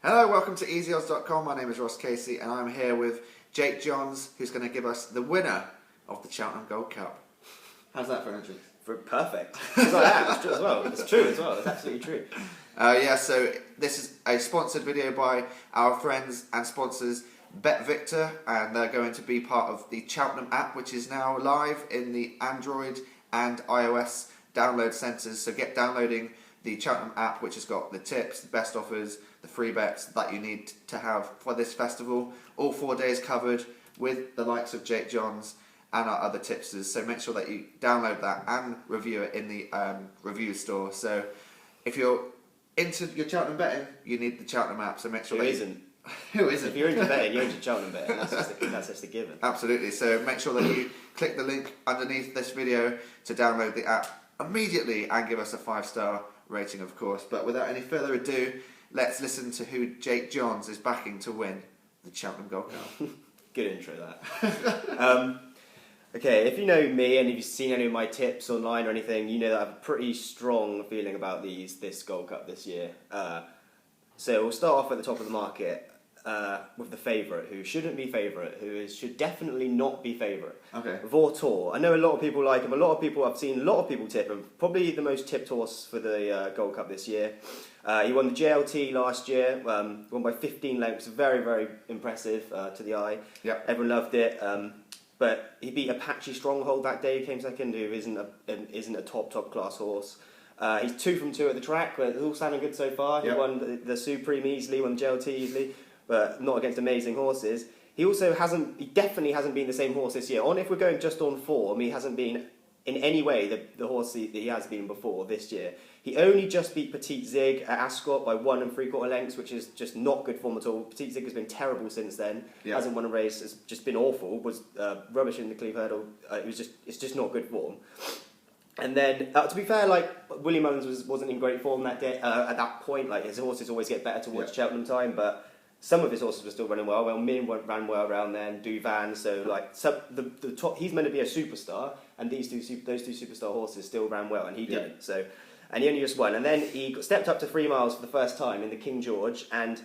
Hello, welcome to easyodds.com. My name is Ross Casey and I'm here with Jake Johns, who's going to give us the winner of the Cheltenham Gold Cup. How's that for an intro? Perfect. Because I am. It's true as well. It's true as well. It's absolutely true. So this is a sponsored video by our friends and sponsors BetVictor, and they're going to be part of the Cheltenham app, which is now live in the Android and iOS download centres. So get downloading the Cheltenham app, which has got the tips, the best offers, the free bets that you need to have for this festival. All 4 days covered with the likes of Jake Johns and our other tipsters. So make sure that you download that and review it in the review store. So if you're into your Cheltenham betting, you need the Cheltenham app. So make sure Who isn't? Who isn't? If you're into betting, you're into Cheltenham betting. That's just a given. Absolutely. So make sure that you click the link underneath this video to download the app immediately and give us a 5-star rating, of course. But without any further ado, let's listen to who Jake Johns is backing to win the Cheltenham Gold Cup. Good intro, that. Okay, if you know me and if you've seen any of my tips online or anything, you know that I have a pretty strong feeling about this Gold Cup this year. So we'll start off at the top of the market with the favourite, who shouldn't be favourite, should definitely not be favourite. Okay. Vautour. I know a lot of people like him. I've seen a lot of people tip him. Probably the most tipped horse for the Gold Cup this year. He won the JLT last year, won by 15 lengths. Very, very impressive to the eye. Yep. Everyone loved it. But he beat Apache Stronghold that day. He came second, who isn't a top class horse. He's 2 from 2 at the track, but it's all sounding good so far. Yep. He won the Supreme easily, won the JLT easily, but not against amazing horses. He definitely hasn't been the same horse this year. If we're going just on form, he hasn't been in any way the horse that he has been before this year. He only just beat Petite Zig at Ascot by 1 3/4 lengths, which is just not good form at all. Petite Zig has been terrible since then. Yep. Hasn't won a race. It's just been awful. Was rubbish in the Cleve Hurdle. It's just not good form. And then, to be fair, Willie Mullins wasn't in great form that day. At that point, his horses always get better towards Cheltenham time, but some of his horses were still running well. Well, Min ran well around then. Duvan. So the top, he's meant to be a superstar, and those two superstar horses still ran well, and he didn't. So, and he only just won. And then he stepped up to 3 miles for the first time in the King George, and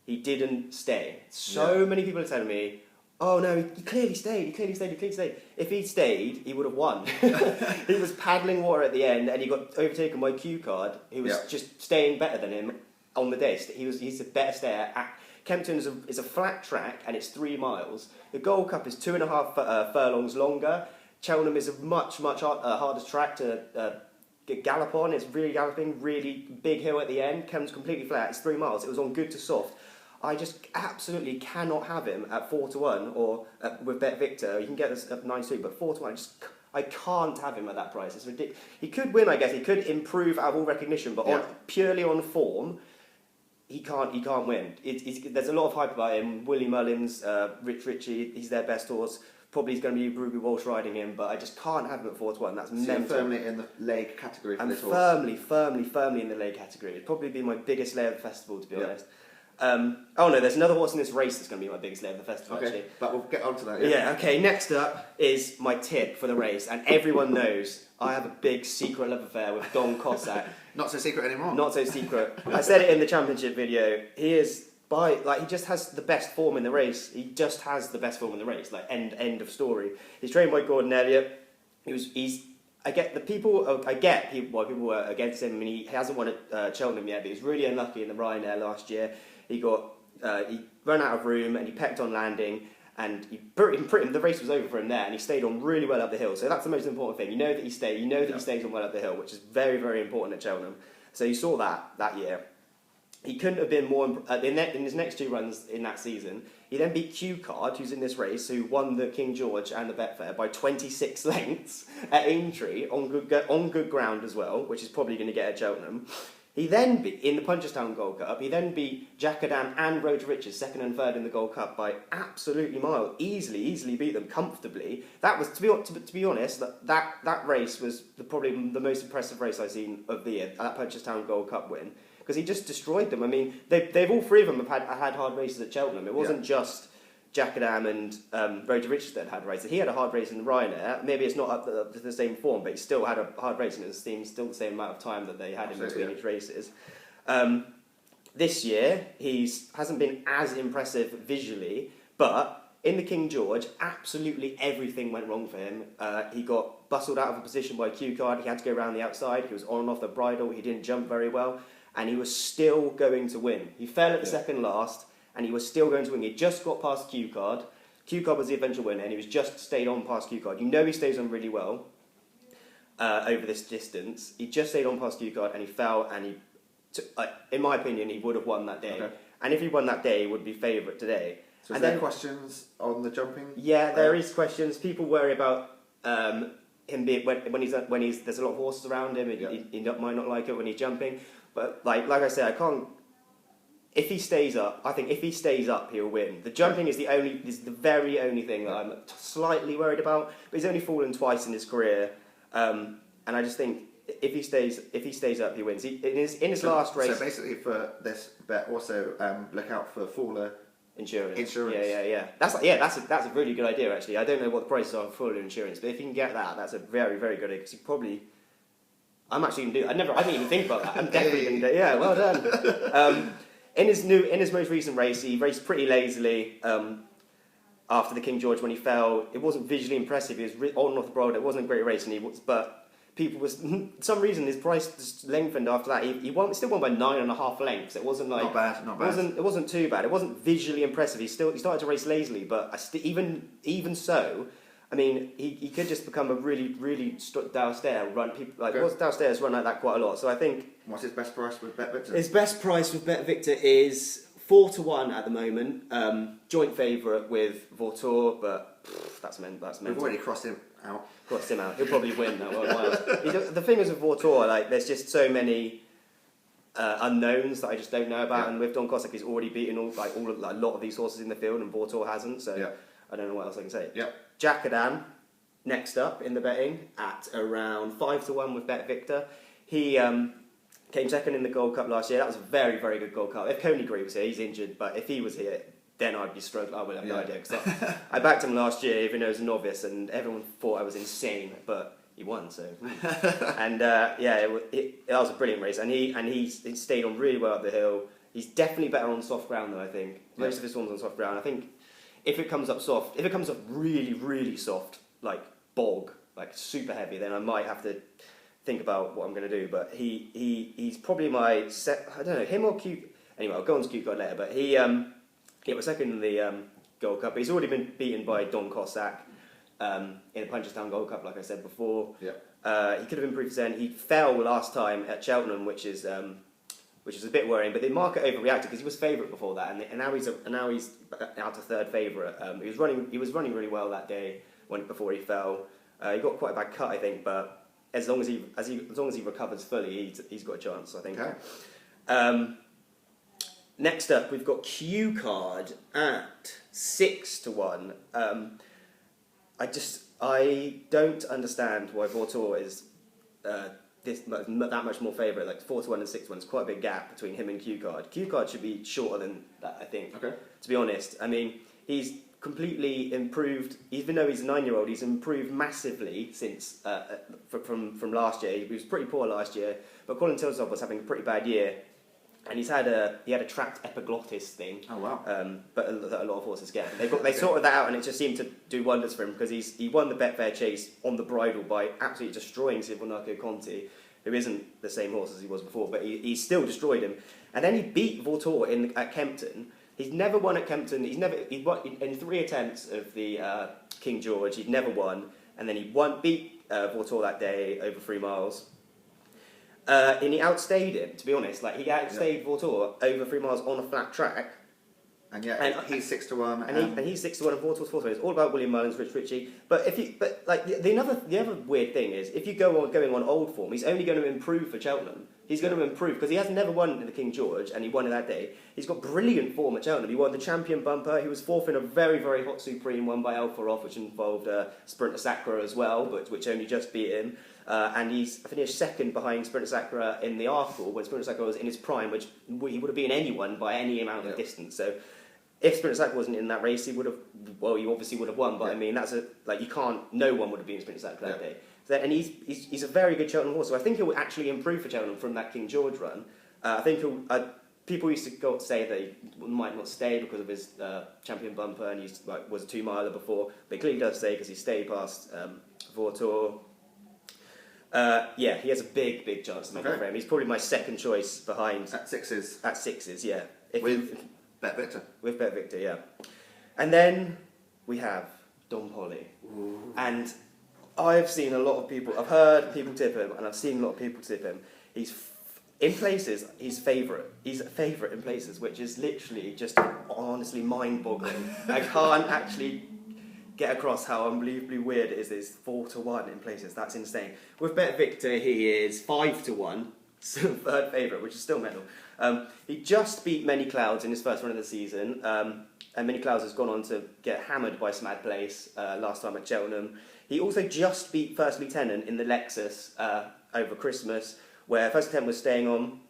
he didn't stay. So many people are telling me, oh no, he clearly stayed. If he'd stayed, he would have won. He was paddling water at the end, and he got overtaken by Q Card, who was just staying better than him on the day. He's a better stayer. Kempton is a flat track, and it's 3 miles. The Gold Cup is 2.5 furlongs longer. Cheltenham is a much harder track to gallop on. It's really galloping, really big hill at the end. Kempton's completely flat. It's 3 miles. It was on good to soft. I just absolutely cannot have him at 4-1 or with BetVictor. You can get this at 9-2, but 4-1. I can't have him at that price. It's ridiculous. He could win, I guess. He could improve out of all recognition, but purely on form, he can't win. There's a lot of hype about him. Willie Mullins, Richie, he's their best horse. Probably he's going to be Ruby Walsh riding him, but I just can't have him at 4-1. That's mental. Firmly in the leg category for this horse. Firmly in the leg category. It'd probably be my biggest layer of the festival, to be honest. There's another horse in this race that's going to be my biggest layer of the festival, actually. But we'll get on to that. Yeah, okay, next up is my tip for the race, and everyone knows I have a big secret love affair with Don Cossack. Not so secret anymore. Not so secret. I said it in the championship video. He just has the best form in the race. He just has the best form in the race. End of story. He's trained by Gordon Elliott. I get people were against him. I mean, he hasn't won at Cheltenham yet, but he was really unlucky in the Ryanair last year. He ran out of room and he pecked on landing, and the race was over for him there, and he stayed on really well up the hill. So that's the most important thing. You know that he stayed. You know that he stays on well up the hill, which is very, very important at Cheltenham. So you saw that year. He couldn't have been more in his next 2 runs in that season. He then beat Q Card, who's in this race, who won the King George and the Betfair by 26 lengths at Aintree on good ground as well, which is probably going to get at Cheltenham. He then beat, in the Punchestown Gold Cup, he then beat Jackadam and Road to Riches, 2nd and 3rd in the Gold Cup by absolutely miles. Easily beat them comfortably. That was, to be honest, that race was probably the most impressive race I've seen of the year, that Punchestown Gold Cup win. Because he just destroyed them. I mean, they've all 3 of them have had hard races at Cheltenham. It wasn't just Jackadam and Road to Riches that had races. He had a hard race in the Ryanair. Maybe it's not up to the same form, but he still had a hard race, and it seems still the same amount of time that they had in between each races. this year, hasn't been as impressive visually, but in the King George, absolutely everything went wrong for him. He got bustled out of a position by Q Card. He had to go around the outside. He was on and off the bridle. He didn't jump very well, and he was still going to win. He fell at the second last, and he was still going to win. He just got past Q Card. Q Card was the eventual winner, and he was just stayed on past Q Card. You know he stays on really well over this distance. He just stayed on past Q Card, and he fell, and in my opinion, he would have won that day. Okay. And if he won that day, he would be favourite today. So is there questions on the jumping? Yeah, there is questions. People worry about him being when he's there's a lot of horses around him. He might not like it when he's jumping. But like I said, I can't. If he stays up, I think if he stays up, he'll win. The jumping is the very only thing that I'm slightly worried about. But he's only fallen twice in his career, and I just think if he stays up, he wins. In his last race. So basically, for this bet, also look out for faller. Insurance. Yeah. That's a really good idea, actually. I don't know what the prices are for full insurance, but if you can get that, that's a very, very good idea, because you probably... I'm actually going to do... I didn't even think about that. I'm definitely going to do... Yeah, well done. In his most recent race, he raced pretty lazily after the King George when he fell. It wasn't visually impressive. He was on and off the bridle. It wasn't a great race, but... People was for some reason his price just lengthened after that. He still won by 9.5 lengths. It wasn't like not bad. It wasn't too bad. It wasn't visually impressive. He started to race lazily, but even so, I mean, he could just become a really downstairs run. People downstairs run like that quite a lot. So I think. What's his best price with Bet Victor? His best price with Bet Victor is 4-1 at the moment. Joint favourite with Vautour, but that's mental. We've already crossed him out. He'll probably win that one. The thing is with Vautour, like there's just so many unknowns that I just don't know about, and with Don Cossack, he's already beaten a lot of these horses in the field, and Vautour hasn't. So I don't know what else I can say. Jacadam, next up in the betting at around 5-1 with Bet Victor. He came second in the Gold Cup last year. That was a very, very good Gold Cup. If Coney Gree was here, he's injured, but if he was here, then I'd be struggling. I would have no idea, because I backed him last year, even though he was a novice, and everyone thought I was insane, but he won. So, and that was a brilliant race, and he stayed on really well up the hill. He's definitely better on soft ground, though. I think most of his forms on soft ground. I think if it comes up really, really soft, like bog, like super heavy, then I might have to think about what I'm going to do. But he's probably my I don't know, him or Q. Anyway, I'll go on to Q Card later, but he was second in the Gold Cup, but he's already been beaten by Don Cossack in the Punchestown Gold Cup, like I said before. He could have improved his end. He fell last time at Cheltenham, which is a bit worrying. But the market overreacted because he was favourite before that, and now he's out to third favourite. He was running really well that day before he fell. He got quite a bad cut, I think, but as long as he recovers fully, he's got a chance, I think. Okay. Next up, we've got Q Card at 6-1. I don't understand why Vautour is that much more favourite. Like 4-1 and 6-1 is quite a big gap between him and Q Card. Q Card should be shorter than that, I think. Okay. To be honest, I mean, he's completely improved. Even though he's a 9-year-old, he's improved massively since from last year. He was pretty poor last year, but Colin Tilsdorf was having a pretty bad year. And he had a trapped epiglottis thing. Oh wow! But a lot of horses get. They sorted that out, and it just seemed to do wonders for him, because he won the Betfair Chase on the bridle by absolutely destroying Silvanaco Conti, who isn't the same horse as he was before, but he still destroyed him. And then he beat Vautour at Kempton. He's never won at Kempton. He won in 3 attempts of the King George. He'd never won, and then he beat Vautour that day over 3 miles. And he outstayed him, to be honest. Like, he outstayed Vautour over 3 miles on a flat track. And he's 6-1. And he's 6-1 and Vautour's 4-1. It's all about William Mullins, Rich Ritchie. But the other weird thing is, if you going on old form, he's only going to improve for Cheltenham. He's going to improve, because he has never won in the King George, and he won it that day. He's got brilliant form at Cheltenham. He won the Champion Bumper. He was 4th in a very, very hot Supreme, won by Alpha Off, which involved Sprinter Sacra as well, but which only just beat him. And he's finished 2nd behind Sprinter Sacra in the Arkle, when Sprinter Sacra was in his prime, which he would have been anyone by any amount of distance. So if Sprinter Sacra wasn't in that race, he obviously would have won. But I mean, no one would have been in Sprinter Sacra that day. And he's a very good Cheltenham horse, so I think he'll actually improve for Cheltenham from that King George run. I think people used to say that he might not stay because of his champion bumper, and he was a 2-miler before, but he clearly does stay because he stayed past Vortor. Yeah, he has a big chance to make it for him. He's probably my second choice behind... At sixes? At sixes, yeah. With Bet Victor? With Bet Victor, yeah. And then we have Don Polly. Ooh. And I've seen a lot of people... I've heard people tip him, and I've seen a lot of people tip him. In places, he's favourite. He's a favourite in places, which is literally just honestly mind-boggling. I can't actually get across how unbelievably weird it is that it's 4-1 in places. That's insane. With Bet Victor, he is 5-1, so third favourite, which is still mental. He just beat Many Clouds in his first run of the season, and Many Clouds has gone on to get hammered by Smad Place last time at Cheltenham. He also just beat First Lieutenant in the Lexus over Christmas, where First Lieutenant was staying on.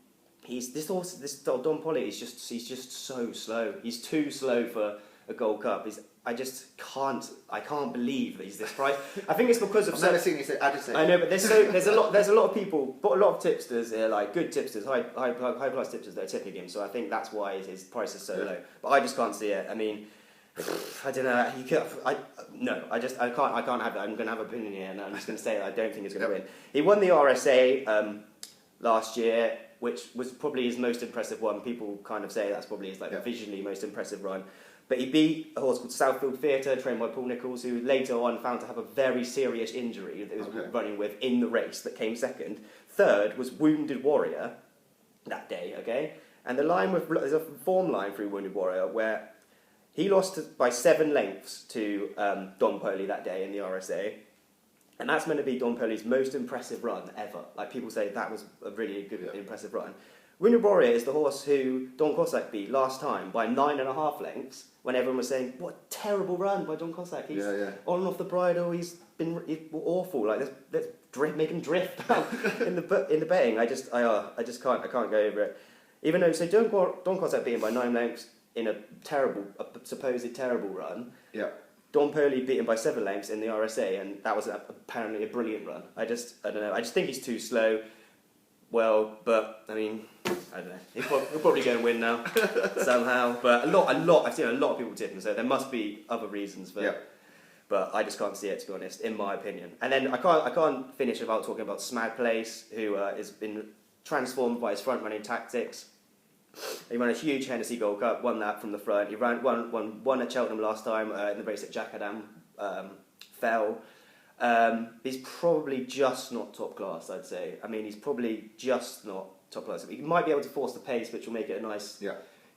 This Don Polly, he's just so slow. He's too slow for a Gold Cup. I can't believe that he's this priced. I think it's because of... I've never seen you say agitated. I know, but there's a lot of people, but a lot of tipsters here, like good tipsters, high price tipsters that are tipping him. So I think that's why his price is so low. But I just can't see it. I mean, I don't know. I can't have that. I'm going to have an opinion here, and I'm just going to say that I don't think he's going to win. He won the RSA last year, which was probably his most impressive one. People kind of say that's probably his visually most impressive run. But he beat a horse called Southfield Theatre, trained by Paul Nichols, who later on found to have a very serious injury that he was running with in the race that came second. Third was Wounded Warrior that day, okay? And there's a form line through Wounded Warrior where he lost by 7 lengths to Don Polly that day in the RSA. And that's meant to be Don Polly's most impressive run ever. Like, people say that was a really good, impressive run. Wounded Warrior is the horse who Don Cossack beat last time by 9.5 lengths, when everyone was saying, what a terrible run by Don Cossack. He's on and off the bridle, he's awful. Like, let's make him drift in the betting. I just can't go over it. Even though, so Don Cossack beat him by 9 lengths in a supposed terrible run. Yeah. Don Polly beat him by 7 lengths in the RSA, and that was apparently a brilliant run. I don't know. I just think he's too slow. Well, but I mean, I don't know. He'll probably go and win now somehow. But I've seen a lot of people tip him, so there must be other reasons for. Yep. But I just can't see it, to be honest, in my opinion. And then I can't finish without talking about Smad Place, who has been transformed by his front running tactics. He won a huge Hennessy Gold Cup, won that from the front. He won at Cheltenham last time in the race at Jackadam, fell. He's probably just not top class, I'd say. I mean, he's probably just not top class. He might be able to force the pace, which will make it a nice,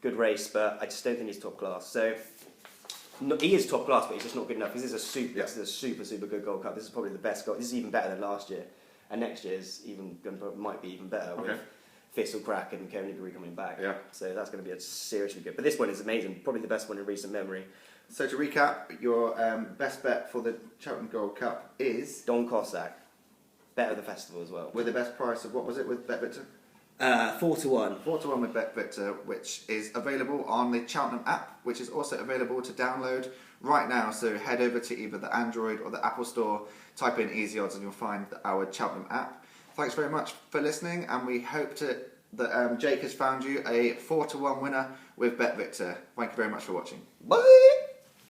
good race, but I just don't think he's top class. So, he is top class, but he's just not good enough. This is a super good Gold Cup. This is probably the best Gold. This is even better than last year, and next year's might be even better with Thistle Crack and Coney coming back. Yeah. So that's going to be seriously good. But this one is amazing. Probably the best one in recent memory. So to recap, your best bet for the Cheltenham Gold Cup is... Don Cossack. Bet of the festival as well. With the best price of, what was it with Bet Victor? 4-1. 4-1 with Bet Victor, which is available on the Cheltenham app, which is also available to download right now. So head over to either the Android or the Apple Store, type in Easy Odds and you'll find our Cheltenham app. Thanks very much for listening, and we hope that Jake has found you a 4-1 winner with Bet Victor. Thank you very much for watching. Bye!